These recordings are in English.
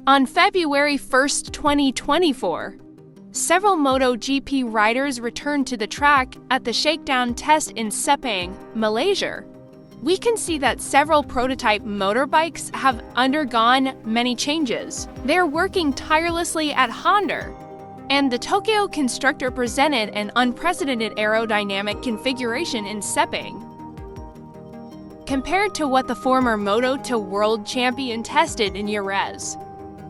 On February 1st, 2024, several MotoGP riders returned to the track at the shakedown test in Sepang, Malaysia. We can see that several prototype motorbikes have undergone many changes. They're working tirelessly at Honda, and the Tokyo constructor presented an unprecedented aerodynamic configuration in Sepang. Compared to what the former Moto2 world champion tested in Jerez.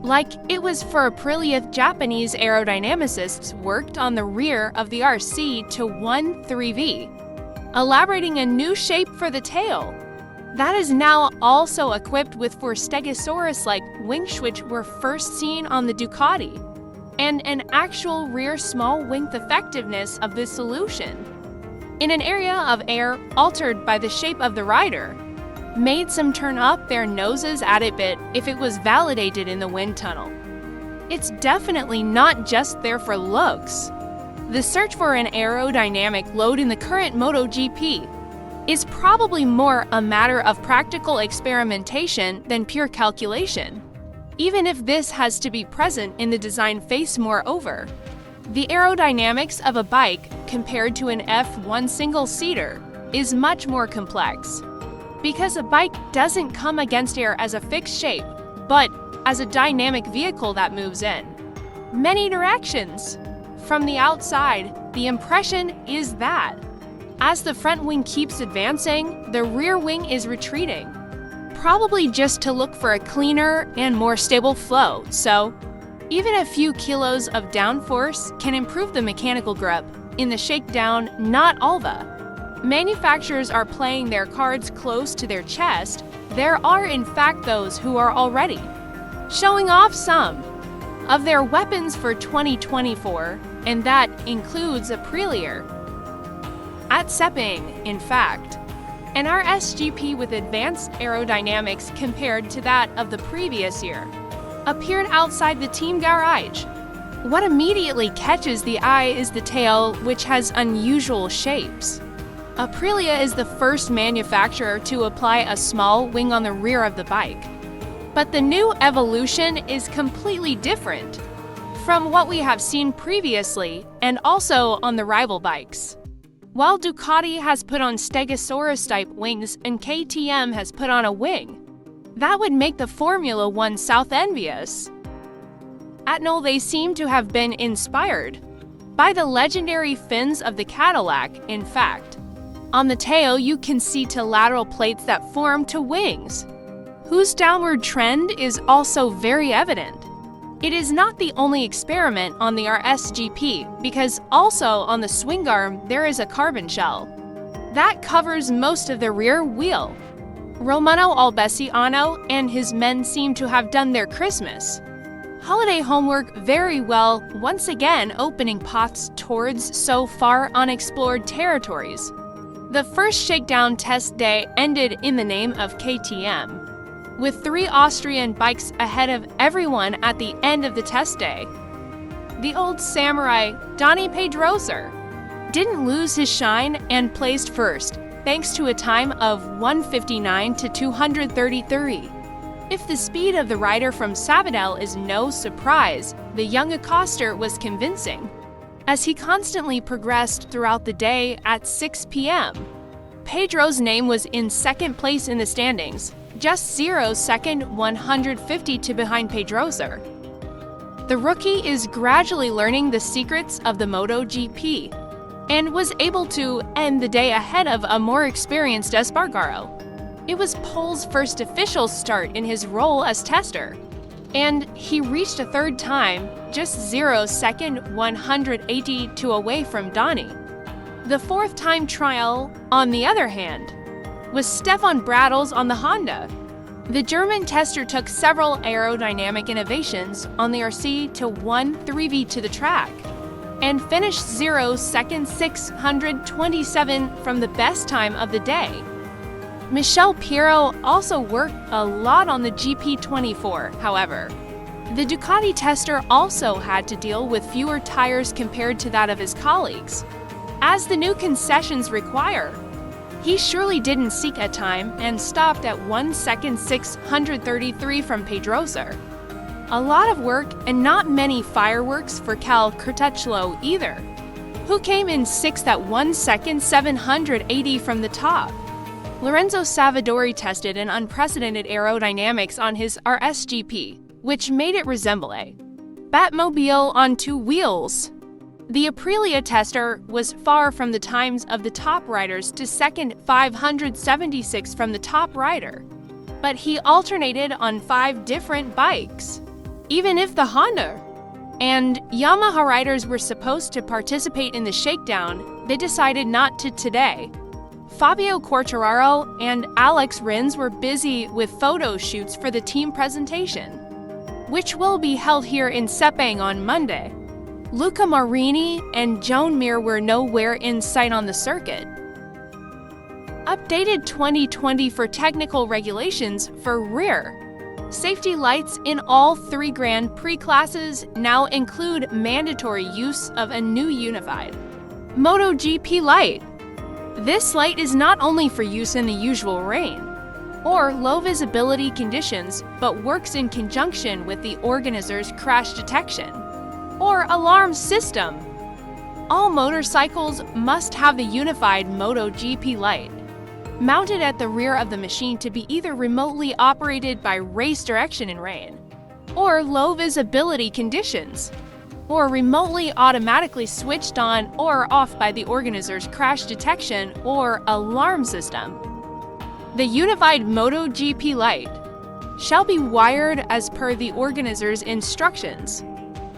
Like it was for Aprilia, Japanese aerodynamicists worked on the rear of the RC-13V, elaborating a new shape for the tail. That is now also equipped with four Stegosaurus-like wings, which were first seen on the Ducati, and an actual rear small wing effectiveness of this solution, in an area of air altered by the shape of the rider, made some turn up their noses at it bit if it was validated in the wind tunnel. It's definitely not just there for looks. The search for an aerodynamic load in the current MotoGP is probably more a matter of practical experimentation than pure calculation, even if this has to be present in the design phase. Moreover, the aerodynamics of a bike compared to an F1 single-seater is much more complex, because a bike doesn't come against air as a fixed shape, but as a dynamic vehicle that moves in many directions. From the outside, the impression is that as the front wing keeps advancing, the rear wing is retreating, probably just to look for a cleaner and more stable flow. So, even a few kilos of downforce can improve the mechanical grip in the shakedown. Not all the manufacturers are playing their cards close to their chest. There are in fact those who are already showing off some of their weapons for 2024, and that includes Aprilia. At Sepang, in fact, an RSGP with advanced aerodynamics compared to that of the previous year appeared outside the team garage. What immediately catches the eye is the tail, which has unusual shapes. Aprilia is the first manufacturer to apply a small wing on the rear of the bike. But the new evolution is completely different from what we have seen previously and also on the rival bikes. While Ducati has put on Stegosaurus-type wings and KTM has put on a wing, that would make the Formula One South envious. At Knoll, they seem to have been inspired by the legendary fins of the Cadillac. In fact, on the tail you can see two lateral plates that form to wings, whose downward trend is also very evident. It is not the only experiment on the RSGP, because also on the swing arm there is a carbon shell that covers most of the rear wheel. Romano Albesiano and his men seem to have done their Christmas holiday homework very well, once again opening paths towards so far unexplored territories. The first shakedown test day ended in the name of KTM, with 3 Austrian bikes ahead of everyone at the end of the test day. The old samurai, Dani Pedrosa, didn't lose his shine and placed first, thanks to a time of 1:59 to 233. If the speed of the rider from Sabadell is no surprise, the young accoster was convincing, as he constantly progressed throughout the day. At 6 p.m., Pedro's name was in second place in the standings, just 0 second 150 to behind Pedrosa. The rookie is gradually learning the secrets of the MotoGP and was able to end the day ahead of a more experienced Espargaro. It was Pole's first official start in his role as tester, and he reached a third time, just 0 second 182 away from Dani. The fourth time trial, on the other hand, was Stefan Bradl's on the Honda. The German tester took several aerodynamic innovations on the RC-13V to the track, and finished 0 second 627 from the best time of the day. Michel Piero also worked a lot on the GP24, however. The Ducati tester also had to deal with fewer tires compared to that of his colleagues, as the new concessions require. He surely didn't seek a time and stopped at 1 second 633 from Pedrosa. A lot of work and not many fireworks for Cal Curtuchlow either, who came in 6th at 1 second 780 from the top. Lorenzo Savadori tested an unprecedented aerodynamics on his RSGP, which made it resemble a Batmobile on two wheels. The Aprilia tester was far from the times of the top riders to second 576 from the top rider, but he alternated on 5 different bikes. Even if the Honda and Yamaha riders were supposed to participate in the shakedown, they decided not to today. Fabio Quartararo and Alex Rins were busy with photo shoots for the team presentation, which will be held here in Sepang on Monday. Luca Marini and Joan Mir were nowhere in sight on the circuit. Updated 2020 for technical regulations for rear safety lights in all 3 Grand Prix classes now include mandatory use of a new unified MotoGP light. This light is not only for use in the usual rain or low visibility conditions, but works in conjunction with the organizer's crash detection or alarm system. All motorcycles must have the unified MotoGP light mounted at the rear of the machine to be either remotely operated by race direction in rain or low visibility conditions, or remotely automatically switched on or off by the organizer's crash detection or alarm system. The unified MotoGP light shall be wired as per the organizer's instructions,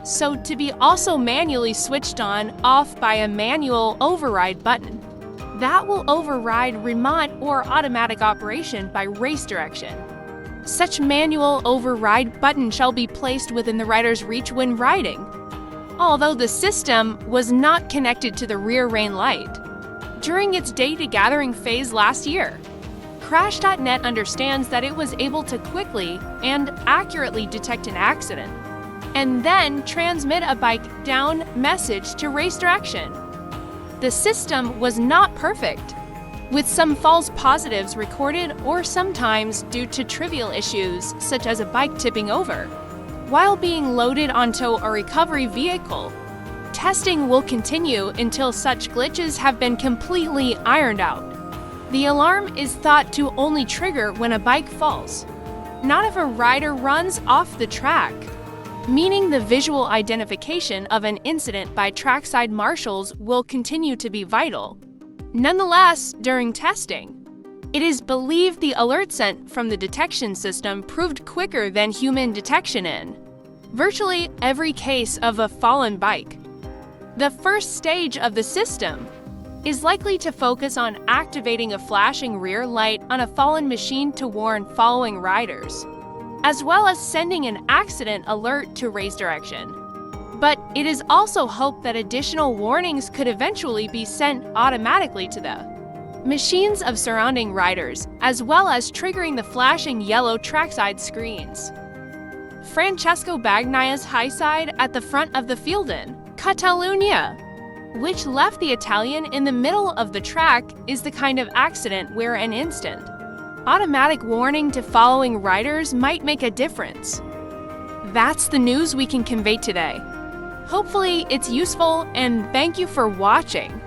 so to be also manually switched on off by a manual override button that will override remote or automatic operation by race direction. Such manual override button shall be placed within the rider's reach when riding, although the system was not connected to the rear rain light during its data gathering phase last year. Crash.net understands that it was able to quickly and accurately detect an accident and then transmit a bike down message to race direction. The system was not perfect, with some false positives recorded or sometimes due to trivial issues such as a bike tipping over while being loaded onto a recovery vehicle. Testing will continue until such glitches have been completely ironed out. The alarm is thought to only trigger when a bike falls, not if a rider runs off the track, meaning the visual identification of an incident by trackside marshals will continue to be vital. Nonetheless, during testing, it is believed the alert sent from the detection system proved quicker than human detection in virtually every case of a fallen bike. The first stage of the system is likely to focus on activating a flashing rear light on a fallen machine to warn following riders, as well as sending an accident alert to race direction. But it is also hoped that additional warnings could eventually be sent automatically to the machines of surrounding riders, as well as triggering the flashing yellow trackside screens. Francesco Bagnaia's high side at the front of the field in Catalunya, which left the Italian in the middle of the track, is the kind of accident where an instant automatic warning to following riders might make a difference. That's the news we can convey today. Hopefully it's useful, and thank you for watching.